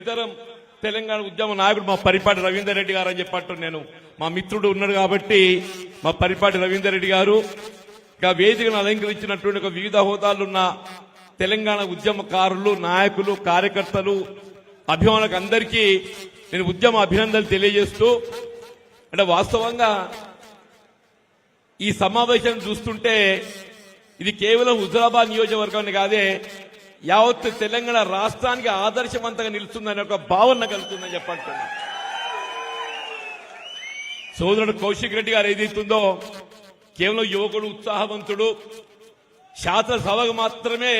ఇతరం తెలంగాణ ఉద్యమ నాయకుడు మా పరిపాటి రవీందర్ రెడ్డి గారు అని చెప్పట్టు నేను మా మిత్రుడు ఉన్నాడు కాబట్టి మా పరిపాటి రవీందర్ రెడ్డి గారు ఇంకా వేదికను అలంకరించినటువంటి ఒక వివిధ హోదాలున్న తెలంగాణ ఉద్యమకారులు నాయకులు కార్యకర్తలు అభిమానులకు అందరికీ నేను ఉద్యమ అభినందనలు తెలియజేస్తూ అంటే వాస్తవంగా ఈ సమావేశం చూస్తుంటే ఇది కేవలం హుజరాబాద్ నియోజకవర్గాన్ని కాదే యావత్ తెలంగాణ రాష్ట్రానికి ఆదర్శవంతంగా నిలుస్తుందనే ఒక భావన కలుగుతుందని చెప్పంటున్నా. సోదరుడు కౌశిక్ రెడ్డి గారు ఏదైతుందో కేవలం యువకుడు ఉత్సాహవంతుడు శాసనసభకు మాత్రమే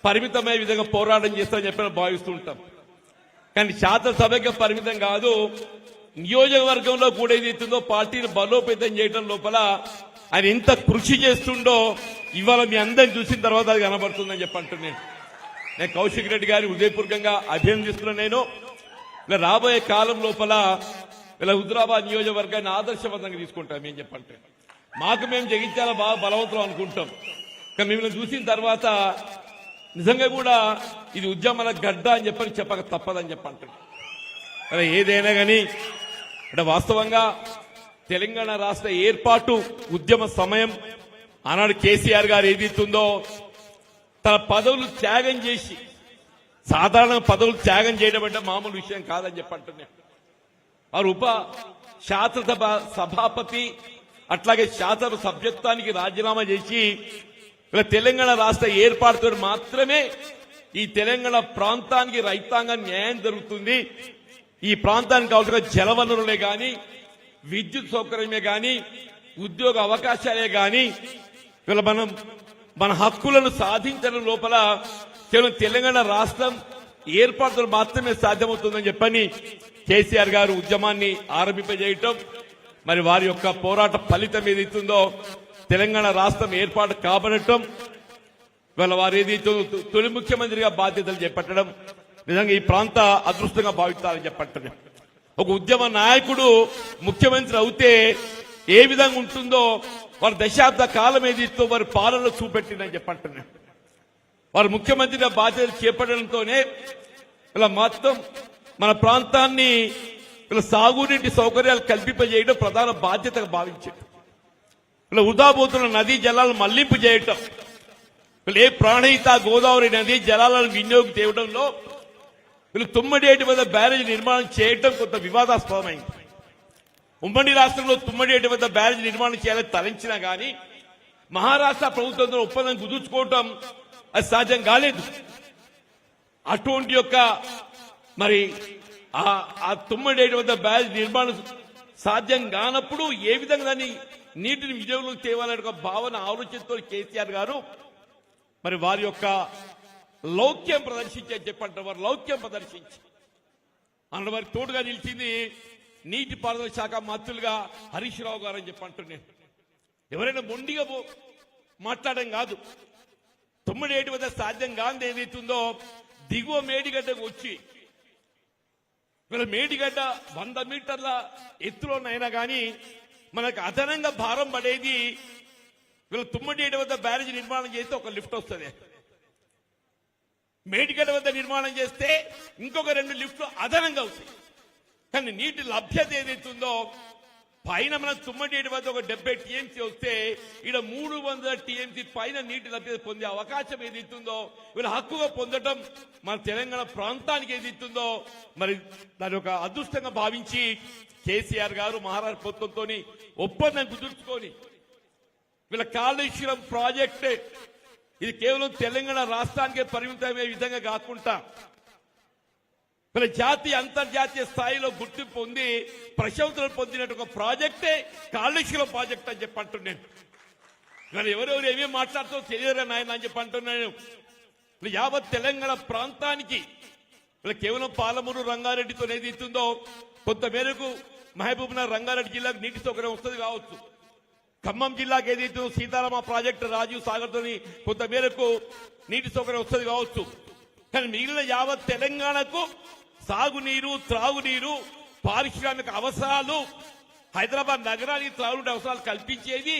పరిమితమయ్యే విధంగా పోరాటం చేస్తారని చెప్పి భావిస్తుంటాం. కానీ శాసనసభకి పరిమితం కాదు, నియోజకవర్గంలో కూడా ఏదైతుందో పార్టీని బలోపేతం చేయడం లోపల ఆయన ఎంత కృషి చేస్తుండో ఇవాళ మీ అందరిని చూసిన తర్వాత అది కనబడుతుందని చెప్పంటున్నాను. నేను కౌశిక్ రెడ్డి గారిని హృదయపూర్వకంగా అభినందిస్తున్నాను. నేను ఇలా రాబోయే కాలం లోపల ఇలా హుజరాబాద్ నియోజకవర్గాన్ని ఆదర్శవంతంగా తీసుకుంటాం. మేము చెప్పంటే మాకు మేము జగించాల బాగా బలవంతం అనుకుంటాం, కానీ మిమ్మల్ని చూసిన తర్వాత నిజంగా కూడా ఇది ఉద్యమాల గడ్డ అని చెప్పక తప్పదని చెప్పంటారు. అలా ఏదైనా కానీ అంటే వాస్తవంగా తెలంగాణ రాష్ట్ర ఏర్పాటు ఉద్యమ సమయం ఆనాడు కేసీఆర్ గారు ఏదైతుందో తన పదవులు త్యాగం చేసి, సాధారణ పదవులు త్యాగం చేయడం అంటే మామూలు విషయం కాదని చెప్పంటున్నా. వారు శాసనసభ సభాపతి అట్లాగే శాసనసభ సభ్యత్వానికి రాజీనామా చేసి ఇలా తెలంగాణ రాష్ట్ర ఏర్పాటుతో మాత్రమే ఈ తెలంగాణ ప్రాంతానికి రైతాంగం న్యాయం జరుగుతుంది. ఈ ప్రాంతానికి కావాల్సిన జలవనరులే గాని, విద్యుత్ సౌకర్యమే గాని, ఉద్యోగ అవకాశాలే గాని ఇలా మన హక్కులను సాధించడం లోపల కేవలం తెలంగాణ రాష్ట్రం ఏర్పాటుతో మాత్రమే సాధ్యమవుతుందని చెప్పని కేసీఆర్ గారు ఉద్యమాన్ని ఆరంభింపజేయటం, మరి వారి యొక్క పోరాట ఫలితం ఏదైతుందో తెలంగాణ రాష్ట్రం ఏర్పాటు కాబడటం, ఇవాళ వారు ఏదైతే తొలి ముఖ్యమంత్రిగా బాధ్యతలు చేపట్టడం నిజంగా ఈ ప్రాంత అదృష్టంగా భావిస్తారని చెప్పంటున్నా. ఒక ఉద్యమ నాయకుడు ముఖ్యమంత్రి అవుతే ఏ విధంగా ఉంటుందో వారి దశాబ్ద కాలం ఏదితో వారి పాలనలో చూపెట్టిందని చెప్పంటున్నా. వారు ముఖ్యమంత్రిగా బాధ్యతలు చేపట్టడంతోనే ఇలా మొత్తం మన ప్రాంతాన్ని ఇలా సాగునీటి సౌకర్యాలు కల్పింపజేయడం ప్రధాన బాధ్యతగా భావించారు. ఇలా వృధాపోతున్న నదీ జలాలను మళ్లింపు చేయటం, ఏ ప్రాణహిత గోదావరి నదీ జలాలను వినియోగం చేయడంలో వీళ్ళు తుమ్మడేటి వద్ద బ్యారేజ్ నిర్మాణం చేయడం కొంత వివాదాస్పదమైంది. ఉమ్మడి రాష్ట్రంలో తుమ్మడేటి వద్ద బ్యారేజ్ నిర్మాణం చేయాలని తలంచినా గానీ మహారాష్ట్ర ప్రభుత్వంతో ఒప్పందం కుదుర్చుకోవటం అది సాధ్యం కాలేదు. అటువంటి యొక్క మరి ఆ తుమ్మడేటి వద్ద బ్యారేజ్ నిర్మాణం సాధ్యం కానప్పుడు ఏ విధంగా దాన్ని నీటిని వినియోగంలోకి తేవాలనే ఒక భావన ఆలోచనతో కేసీఆర్ గారు మరి వారి యొక్క లౌక్యం ప్రదర్శించే చెప్పంటారు. వారు లౌక్యం ప్రదర్శించి అన్న వారికి తోడుగా నిలిచింది నీటిపారుదల శాఖ మంత్రులుగా హరీష్ రావు గారు అని చెప్పంటున్నాను. ఎవరైనా మొండిగా మాట్లాడడం కాదు, తుమ్మడేటి వద్ద సాధ్యం కాని ఏదైతుందో దిగువ మేడిగడ్డకు వచ్చి వీళ్ళ మేడిగడ్డ 100 మీటర్ల ఎత్తులోనైనా కానీ మనకు అదనంగా భారం పడేది వీళ్ళ తుమ్మడేటి వద్ద బ్యారేజ్ నిర్మాణం చేస్తే ఒక లిఫ్ట్ వస్తుంది. మేడిగడ్డ వద్ద నిర్మాణం చేస్తే ఇంకొక 2 లిఫ్ట్లు అదనంగా అవుతాయి. కానీ నీటి లభ్యత ఏదైతుందో పైన మన తుమ్మడేటి వద్ద ఒక 70 టీఎంసీ వస్తే ఇక్కడ 300 టీఎంసీ పైన నీటి లభ్యత పొందే అవకాశం ఏదైతుందో వీళ్ళ హక్కుగా పొందడం మన తెలంగాణ ప్రాంతానికి ఏదైతుందో మరి దాని ఒక అదృష్టంగా భావించి కేసీఆర్ గారు మహారాష్ట్ర ప్రభుత్వంతో ఒప్పందం కుదుర్చుకొని వీళ్ళ కాళేశ్వరం ప్రాజెక్ట్ ఇది కేవలం తెలంగాణ రాష్ట్రానికే పరిమితమయ్యే విధంగా కాకుండా వీళ్ళ జాతీయ అంతర్జాతీయ స్థాయిలో గుర్తింపు పొంది ప్రశంసలు పొందినట్టు ఒక ప్రాజెక్టే కాళేశ్వరం ప్రాజెక్ట్ అని చెప్పి అంటున్నాను. కానీ ఎవరెవరు ఏమేమి మాట్లాడుతూ తెలియదురా నాయన అని చెప్పి అంటున్నాను. యావత్ తెలంగాణ ప్రాంతానికి వీళ్ళ కేవలం పాలమూరు రంగారెడ్డితో ఏది ఇస్తుందో కొంత మేరకు మహబూబ్నగర్ రంగారెడ్డి జిల్లాకు నీటి సౌకర్యం వస్తుంది కావచ్చు, ఖమ్మం జిల్లాకు ఏదైతే సీతారామ ప్రాజెక్టు రాజీవ్ సాగర్ తోని కొంత మేరకు నీటి సౌకర్యం వస్తుంది కావచ్చు. కానీ మిగిలిన యావత్ తెలంగాణకు సాగునీరు, త్రాగునీరు, పారిశ్రామిక అవసరాలు, హైదరాబాద్ నగరానికి త్రాగునీటి అవసరాలు కల్పించేది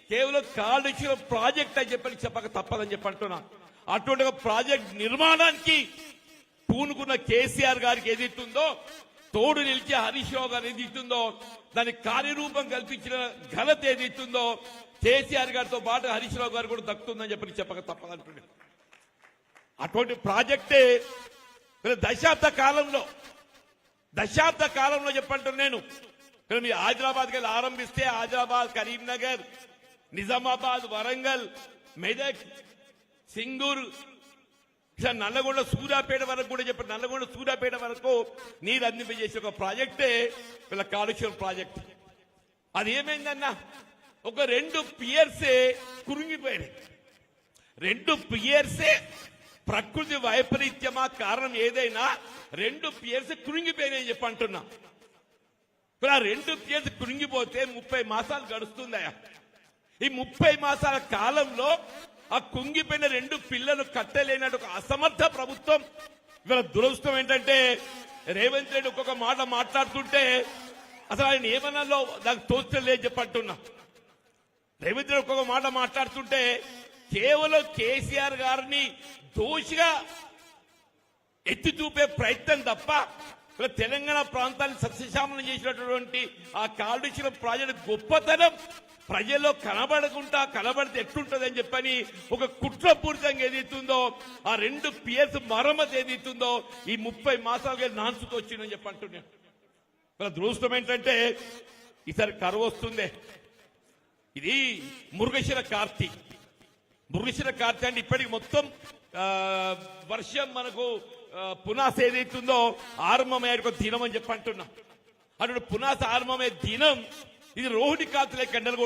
కేవలం కాళేశ్వరం ప్రాజెక్ట్ అని చెప్పక తప్పదని చెప్పంటున్నా. అటువంటి ప్రాజెక్ట్ నిర్మాణానికి పూనుకున్న కేసీఆర్ గారికి ఏదైతుందో తోడు నిలిచి హరీష్ రావు గారు ఏదైతుందో దానికి కార్యరూపం కల్పించిన ఘనత ఏదైతుందో కేసీఆర్ గారితో పాటు హరీష్ రావు గారు కూడా దక్కుతుందని చెప్పి చెప్పక తప్పదంటున్నాను. అటువంటి ప్రాజెక్టే దశాబ్ద కాలంలో చెప్పంటున్నాను నేను. మీరు హైదరాబాద్కి వెళ్ళి ఆరంభిస్తే హైదరాబాద్, కరీంనగర్, నిజామాబాద్, వరంగల్, మెదక్, సింగూరు, నల్లగొండ, సూర్యాపేట వరకు కూడా చెప్పండి. నల్లగొండ, సూర్యాపేట వరకు నీరు అందింపజేసే ఒక ప్రాజెక్టే వీళ్ళ కాళేశ్వరం ప్రాజెక్ట్. అది ఏమైందన్నా ఒక 2 పియర్సే కురింగిపోయాయి. 2 పియర్సే ప్రకృతి వైపరీత్యమా కారణం ఏదైనా 2 పియర్స్ కురింగిపోయినాయని చెప్పి అంటున్నా. ఇప్పుడు ఆ 2 పియర్స్ కురింగిపోతే 30 మాసాలు గడుస్తుందయా. ఈ 30 మాసాల కాలంలో ఆ కుంగిపోయిన 2 పిల్లలు కట్టలేనట్టు ఒక అసమర్థ ప్రభుత్వం. ఇవాళ దురదృష్టం ఏంటంటే రేవంత్ రెడ్డి ఒక్కొక్క మాట మాట్లాడుతుంటే అసలు ఆయన ఏమన్నాలో నాకు తోచలేదు చెప్పంటున్నా. రేవంత్ రెడ్డి ఒక్కొక్క మాట మాట్లాడుతుంటే కేవలం కేసీఆర్ గారిని దోషిగా ఎత్తి చూపే ప్రయత్నం తప్ప తెలంగాణ ప్రాంతాన్ని సస్యశ్యామలం చేసినటువంటి ఆ కాళేశ్వరం ప్రాజెక్టు గొప్పతనం ప్రజల్లో కనబడితే ఎట్లుంటుందని చెప్పని ఒక కుట్రపూరితంగా ఏదైతుందో ఆ 2 పియర్స్ మరమ్మతు ఏదైతుందో ఈ 30 మాసాలుగా నాన్సుకు వచ్చిందని చెప్పి అంటున్నాను. దురదృష్టం ఏంటంటే ఈసారి కరువు వస్తుందే. ఇది మృగశిర కార్తీ అంటే ఇప్పటికి మొత్తం వర్షం మనకు పునాస ఏదైతుందో ఆరంభమయ్యే దినం అని చెప్పి అంటున్నా. అటు పునాస ఆరంభమయ్యే దినం ఇది రోహిణి కాతులే గడ్డలు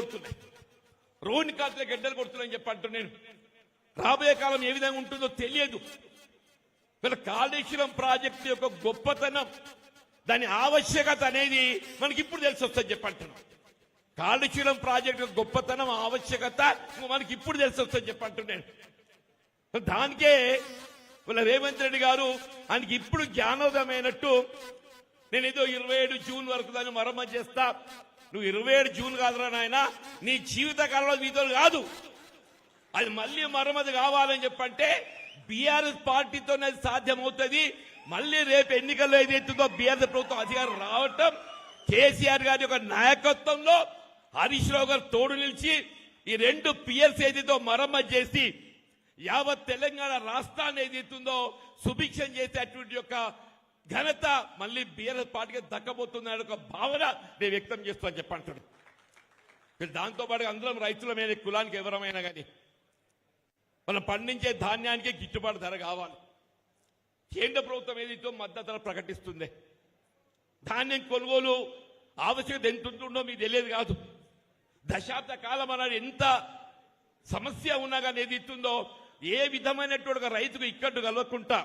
కొడుతున్నాయని చెప్పి అంటున్నాను. రాబోయే కాలం ఏ విధంగా ఉంటుందో తెలియదు. కాళేశ్వరం ప్రాజెక్టు యొక్క గొప్పతనం, దాని ఆవశ్యకత అనేది మనకి ఇప్పుడు తెలిసి వస్తుంది చెప్పి అంటున్నాం. కాళేశ్వరం ప్రాజెక్టు గొప్పతనం, ఆవశ్యకత మనకి ఇప్పుడు తెలిసి వస్తుంది చెప్పి అంటున్నాను. దానికే వీళ్ళ రేవంత్ రెడ్డి గారు ఆయనకి ఇప్పుడు జ్ఞానోదయమైనట్టు నేనేదో 27 జూన్ వరకు దాన్ని మరమ్మతు చేస్తా. నువ్వు 27 జూన్ కాదురా నాయన, నీ జీవిత కాలంలో మీతో కాదు, అది మళ్ళీ మరమ్మతు కావాలని చెప్పంటే బీఆర్ఎస్ పార్టీతోనే సాధ్యమవుతుంది. మళ్ళీ రేపు ఎన్నికల్లో ఏదైతుందో బీఆర్ఎస్ ప్రభుత్వం అధికారం రావటం, కేసీఆర్ గారి యొక్క నాయకత్వంలో హరీష్ రావు గారు తోడు నిలిచి ఈ 2 పియర్స్ ఏదైతే మరమ్మతు చేసి యావత్ తెలంగాణ రాష్ట్రాన్ని ఏదైతుందో సుభిక్షం చేసేటువంటి యొక్క ఘనత మళ్ళీ బీఆర్ఎస్ పార్టీకి దక్కబోతుందనే ఒక భావన నేను వ్యక్తం చేస్తానని చెప్పంటాడు. దాంతో పాటు అందరం రైతులమైన కులానికి ఎవరమైనా కానీ మనం పండించే ధాన్యానికి గిట్టుబాటు ధర కావాలి. కేంద్ర ప్రభుత్వం ఏదైతే మద్దతు ధర ప్రకటిస్తుంది, ధాన్యం కొనుగోలు ఆవశ్యకత ఎంత ఉంటుందో మీకు తెలియదు కాదు. దశాబ్ద కాలం అన్నది ఎంత సమస్య ఉన్నా కానీ ఏదైతుందో ఏ విధమైనటువంటి రైతుకు ఇక్కట్టు కలవకుండా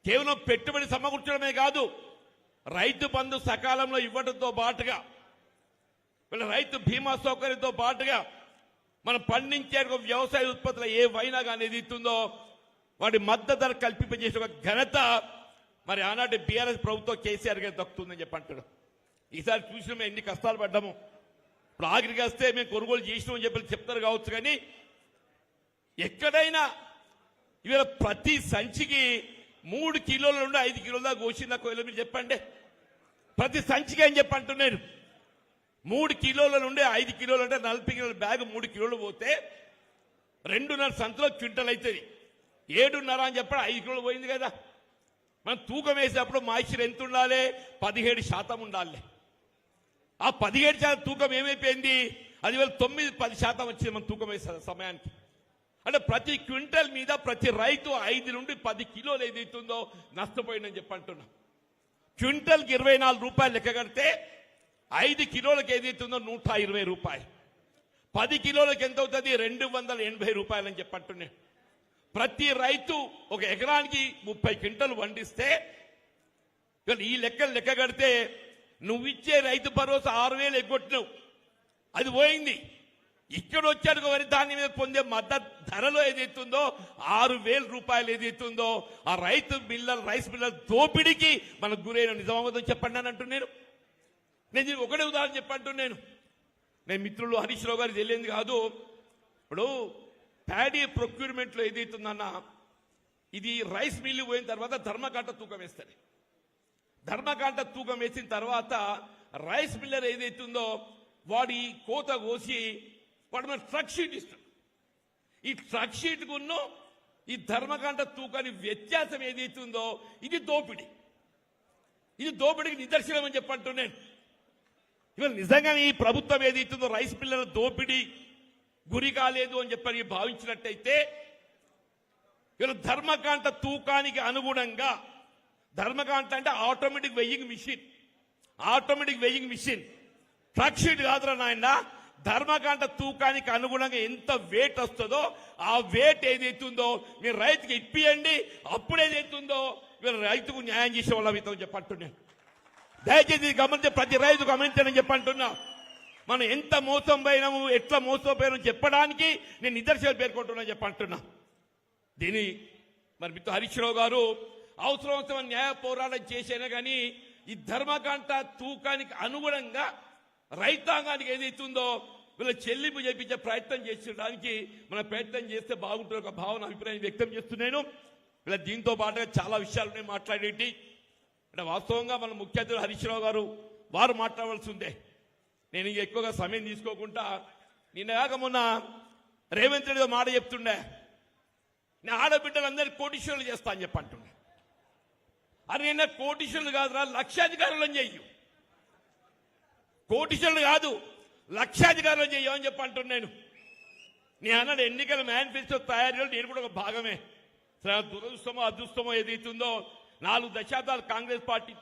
కేవలం పెట్టుబడి సమకూర్చడమే కాదు, రైతు బంధు సకాలంలో ఇవ్వడంతో పాటుగా వీళ్ళ రైతు బీమా సౌకర్యంతో పాటుగా మనం పండించే వ్యవసాయ ఉత్పత్తులు ఏవైనా కానీ ఏదైతుందో వాటి మద్దతు ధర కల్పింపజేసే ఒక ఘనత మరి ఆనాటి బీఆర్ఎస్ ప్రభుత్వం కేసీఆర్ గారికి దక్కుతుందని చెప్పి అంటాడు. ఈసారి చూసిన మేము ఎన్ని కష్టాలు పడ్డాము. ఇప్పుడు ఆఖరికి వస్తే మేము కొనుగోలు చేసినామని చెప్పి చెప్తారు కావచ్చు, కానీ ఎక్కడైనా ఇవాళ ప్రతి సంచికి 3 కిలోల నుండి 5 కిలోల దాకా కోసిన కోయలు మీరు చెప్పండి. ప్రతి సంచికి అని చెప్పంటున్నారు 3 కిలోల నుండి 5 కిలోలు అంటే 40 కిలోల బ్యాగ్ 3 కిలోలు పోతే 2.5 సంతలో క్వింటల్ అవుతుంది. 7.5 అని చెప్పడం 5 కిలోలు పోయింది కదా. మనం తూకం వేసేటప్పుడు మాయిశ్చర్ ఎంత ఉండాలి? 17% ఉండాలి. ఆ 17% తూకం ఏమైపోయింది? అది వేళ 9-10% వచ్చింది మన తూకం వేసే సమయానికి. అంటే ప్రతి క్వింటల్ మీద ప్రతి రైతు 5 నుండి 10 కిలోలు ఏదైతుందో నష్టపోయిందని చెప్పంటున్నాం. క్వింటల్కి 24 రూపాయలు లెక్క కడితే 5 కిలోలకు ఏదైతుందో 120 రూపాయలు, 10 కిలోలకు ఎంత అవుతుంది? 280 రూపాయలు అని చెప్పంటున్నాను. ప్రతి రైతు ఒక ఎకరానికి 30 క్వింటల్ పండిస్తే ఈ లెక్కలు లెక్క కడితే నువ్వు ఇచ్చే రైతు భరోసా 6,000 ఎగ్గొట్టినావు, అది పోయింది. ఇక్కడ వచ్చాడు వరి ధాన్యం మీద పొందే మద్దతు ధరలో ఏదైతుందో 6,000 రూపాయలు ఏదైతుందో ఆ రైస్ మిల్లర్ దోపిడీకి మనకు గురైన నిజామాబాద్ చెప్పండి అని అంటున్నాను. నేను ఒకటే ఉదాహరణ చెప్పంటున్నాను. నేను మిత్రులు హరీష్ రావు గారు తెలియదు కాదు. ఇప్పుడు ప్యాడీ ప్రొక్యూర్మెంట్లో ఏదైతుందన్నా ఇది రైస్ మిల్లు పోయిన తర్వాత ధర్మకాంట తూకం వేస్తుంది. ధర్మకాంట తూకం వేసిన తర్వాత రైస్ మిల్లర్ ఏదైతుందో వాడి కోత కోసి వాడు మన ట్రక్ షీట్ ఇస్తాడు. ఈ ట్రక్ షీట్ కున్న ఈ ధర్మకాంట తూకాన్ని వ్యత్యాసం ఏదైతుందో ఇది దోపిడీ. ఇది దోపిడీకి నిదర్శనం అని చెప్పంటున్నాను. ఇవాళ నిజంగా ఈ ప్రభుత్వం ఏదైతుందో రైస్ మిల్లర్ దోపిడీ గురి కాలేదు అని చెప్పని భావించినట్టయితే ఇవాళ ధర్మకాంట తూకానికి అనుగుణంగా, ధర్మకాంట అంటే automatic weighing machine, automatic weighing machine, truck sheet కాదురా నాయన. ధర్మకాంట తూకానికి అనుగుణంగా ఎంత వెయిట్ వస్తుందో ఆ వెయిట్ ఏదైతుందో మీరు రైతుకి ఇప్పియండి. అప్పుడు ఏదైతుందో మీరు రైతుకు న్యాయం చేసే వాళ్ళ మీతో చెప్పంటున్నాను. దయచేసి గమనించే ప్రతి రైతు గమనించానని చెప్పంటున్నా. మనం ఎంత మోసం పోయినాము, ఎట్లా మోసం పోయినాము చెప్పడానికి నేను నిదర్శనాలు పేర్కొంటున్నా చెప్పంటున్నా. దీని మరి మిత్రు హరీష్ రావు గారు అవసరం న్యాయ పోరాటం చేసేనా కానీ ఈ ధర్మకాంట తూకానికి అనుగుణంగా రైతాంగానికి ఏదైతుందో వీళ్ళ చెల్లింపు చేయించే ప్రయత్నం చేసడానికి మనం ప్రయత్నం చేస్తే బాగుంటుంది ఒక భావన అభిప్రాయం వ్యక్తం చేస్తున్నాను. వీళ్ళ దీంతో పాటుగా చాలా విషయాలు మాట్లాడేటి అంటే వాస్తవంగా మన ముఖ్య అతిథి హరీష్ రావు గారు వారు మాట్లాడవలసి ఉందే. నేను ఇంక ఎక్కువగా సమయం తీసుకోకుండా నిన్నగాక మొన్న రేవంత్ రెడ్డి మాట చెప్తుండే, నేను ఆడబిడ్డలందరినీ కోటీశ్వరులు చేస్తా అని చెప్పంటుండే. అది నిన్న కోటీశ్వరులు కాదురా, లక్షాధికారులను చెయ్యు. కోటీశ్వరులు కాదు, లక్షాధికారులను చెయ్యమని చెప్పంటున్నాను. నేను అన్నాడు ఎన్నికల మేనిఫెస్టో తయారీలో నేను కూడా ఒక భాగమే. దురదృష్టమో అదృష్టమో ఏదైతుందో 4 దశాబ్దాలు కాంగ్రెస్ పార్టీ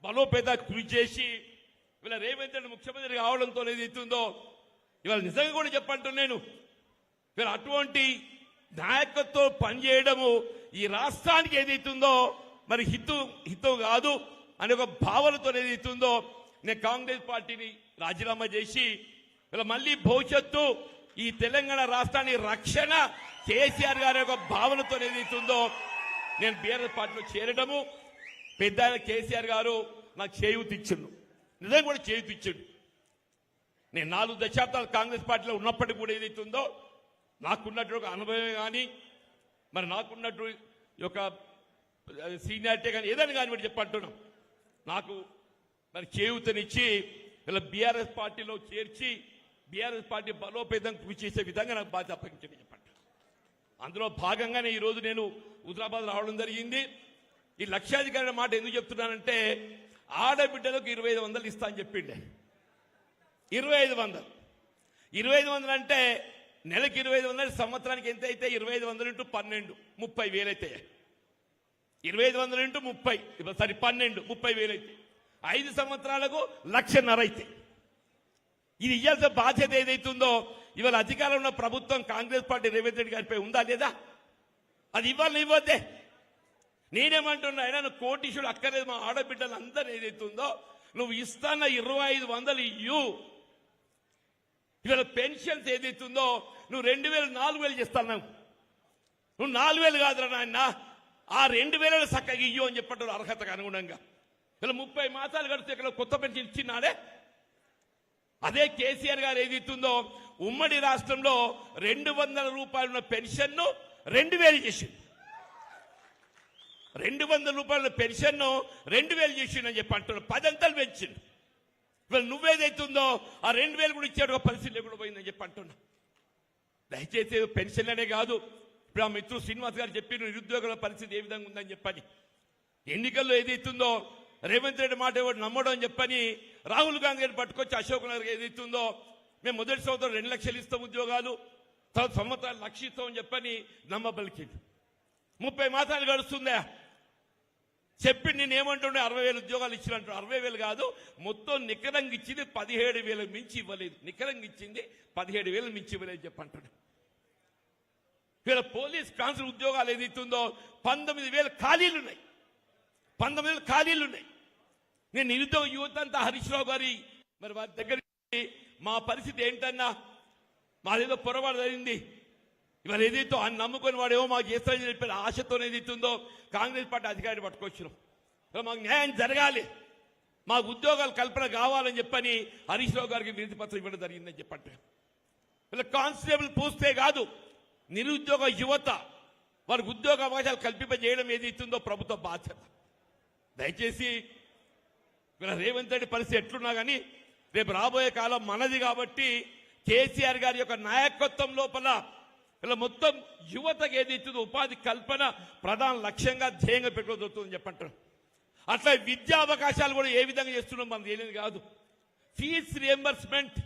బలోపేత కృషి చేసి వీళ్ళ రేవంత్ రెడ్డి ముఖ్యమంత్రి కావడంతో ఏదైతుందో ఇవాళ నిజంగా కూడా చెప్పంటున్నాను. వీళ్ళ అటువంటి నాయకత్వం పనిచేయడము ఈ రాష్ట్రానికి ఏదైతుందో మరి హితం కాదు అనే ఒక భావనతో ఏదైతుందో నేను కాంగ్రెస్ పార్టీని రాజీనామా చేసి ఇలా మళ్ళీ భవిష్యత్తు ఈ తెలంగాణ రాష్ట్రాన్ని రక్షణ కేసీఆర్ గారి యొక్క భావనతో ఏదైతుందో నేను బీఆర్ఎస్ పార్టీలో చేరడము. పెద్ద కేసీఆర్ గారు నాకు చేయూతిచ్చిండు, నిజంగా కూడా చేయూతిచ్చిండు. నేను 4 దశాబ్దాలు కాంగ్రెస్ పార్టీలో ఉన్నప్పటికీ కూడా ఏదైతుందో నాకున్నట్టు ఒక అనుభవమే కానీ మరి నాకున్నట్టు యొక్క సీనియారిటీ కానీ ఏదని కానీ మీరు చెప్పంటున్నాం. నాకు మరి చేయూతనిచ్చి ఇలా బీఆర్ఎస్ పార్టీలో చేర్చి బీఆర్ఎస్ పార్టీ బలోపేతం కృషి చేసే విధంగా నాకు బాధ్యత అప్పగించండి చెప్పండి. అందులో భాగంగానే ఈరోజు నేను హుజరాబాద్ రావడం జరిగింది. ఈ లక్షాధికారి మాట ఎందుకు చెప్తున్నానంటే ఆడబిడ్డలకు 2500 ఇస్తా అని చెప్పిండే. 2500 అంటే నెలకి 2500, సంవత్సరానికి ఎంత అయితే 2500 × 12 30,000 అయితే 2500 × 30 సరే 12 30,000 అయితే 5 సంవత్సరాలకు 1,50,000 అయితే ఇది ఇయ్యాల్సిన బాధ్యత ఏదైతుందో ఇవాళ అధికారంలో ఉన్న ప్రభుత్వం కాంగ్రెస్ పార్టీ రేవంత్ రెడ్డి గారిపై ఉందా లేదా? అది ఇవ్వాలని ఇవ్వద్దే. నేనేమంటున్నా, అయినా నువ్వు కోటీశ్వరుడు అక్కర్లేదు, మా ఆడబిడ్డలు అందరూ ఏదైతుందో నువ్వు ఇస్తాన్న 2500 ఇయ్యు. ఇవాళ పెన్షన్స్ ఏదైతుందో నువ్వు 2,000 4,000 చేస్తాను. నువ్వు 4,000 కాదురా నాయన, ఆ 2,000 చక్కగా ఇయ్యు అని చెప్పట్టు అర్హతకు అనుగుణంగా. ఇలా 30 మాసాలు గడిస్తే ఇక్కడ కొత్త పెన్షన్ ఇచ్చినాడే. అదే కేసీఆర్ గారు ఏదైతుందో ఉమ్మడి రాష్ట్రంలో 200 రూపాయలు ఉన్న పెన్షన్ ను 2,000 చేసింది. 200 రూపాయల పెన్షన్ ను 2,000 చేసిందని చెప్పి అంటున్నాడు. 10 అంతలు పెంచిండు. ఇవాళ నువ్వేదైతుందో ఆ 2,000 కూడా ఇచ్చాడు, పరిస్థితి లేకుండా పోయిందని చెప్పి అంటున్నా. దయచేసి పెన్షన్లనే కాదు, ఇప్పుడు ఆ మిత్రుడు శ్రీనివాస్ గారు చెప్పిన నిరుద్యోగుల పరిస్థితి ఏ విధంగా ఉందని చెప్పని, ఎన్నికల్లో ఏదైతుందో రేవంత్ రెడ్డి మాట ఎవరు నమ్మడం అని చెప్పని రాహుల్ గాంధీ గారిని పట్టుకొచ్చి అశోక్ నగర్ ఏదైతుందో మేము మొదటి సంవత్సరం 2 లక్షలు ఇస్తాం ఉద్యోగాలు, తర్వాత సంవత్సరాలు 1,00,000 ఇస్తామని చెప్పని నమ్మబలికింది. 30 మాసాలు గడుస్తుందా చెప్పి నేను ఏమంటుండే 60,000 ఉద్యోగాలు ఇచ్చినట్టు. 60,000 కాదు, మొత్తం నికరంగా ఇచ్చింది 17,000 మించి ఇవ్వలేదు. నికరంగా ఇచ్చింది 17,000 మించి ఇవ్వలేదు చెప్పంటుండే. వీళ్ళ పోలీస్ కాన్స్టేబుల్ ఉద్యోగాలు ఏదైతుందో 19,000 ఖాళీలు ఉన్నాయి. 19,000 ఖాళీలు ఉన్నాయి. నేను నిరుద్యోగ యువత అంతా హరీష్ రావు గారి మరి వారి దగ్గర మా పరిస్థితి ఏంటన్నా, మాదేదో పొరపాటు జరిగింది, ఇవాళ ఏదైతే ఆయన నమ్ముకొని వాడేమో మాకు చేస్తారని చెప్పి ఆశతో ఏదైతుందో కాంగ్రెస్ పార్టీ అధికారిని పట్టుకొచ్చినాం. మాకు న్యాయం జరగాలి, మాకు ఉద్యోగాలు కల్పన కావాలని చెప్పని హరీష్ రావు గారికి వినతి పత్రం ఇవ్వడం జరిగిందని చెప్పంటే, ఇలా కానిస్టేబుల్ పోస్తే కాదు, నిరుద్యోగ యువత వారికి ఉద్యోగ అవకాశాలు కల్పింపజేయడం ఏది ఇస్తుందో ప్రభుత్వ బాధ్యత. దయచేసి ఇలా రేవంత్ రెడ్డి పరిస్థితి ఎట్లున్నా కానీ రేపు రాబోయే కాలం మనది కాబట్టి కేసీఆర్ గారి యొక్క నాయకత్వం లోపల ఇలా మొత్తం యువతకు ఏది ఇస్తుందో ఉపాధి కల్పన ప్రధాన లక్ష్యంగా ధ్యేయంగా పెట్టుకోదవుతుందని చెప్పంటారు. అట్లా విద్యా అవకాశాలు కూడా ఏ విధంగా చేస్తున్నాం మనం తెలియదు కాదు. Fee reimbursement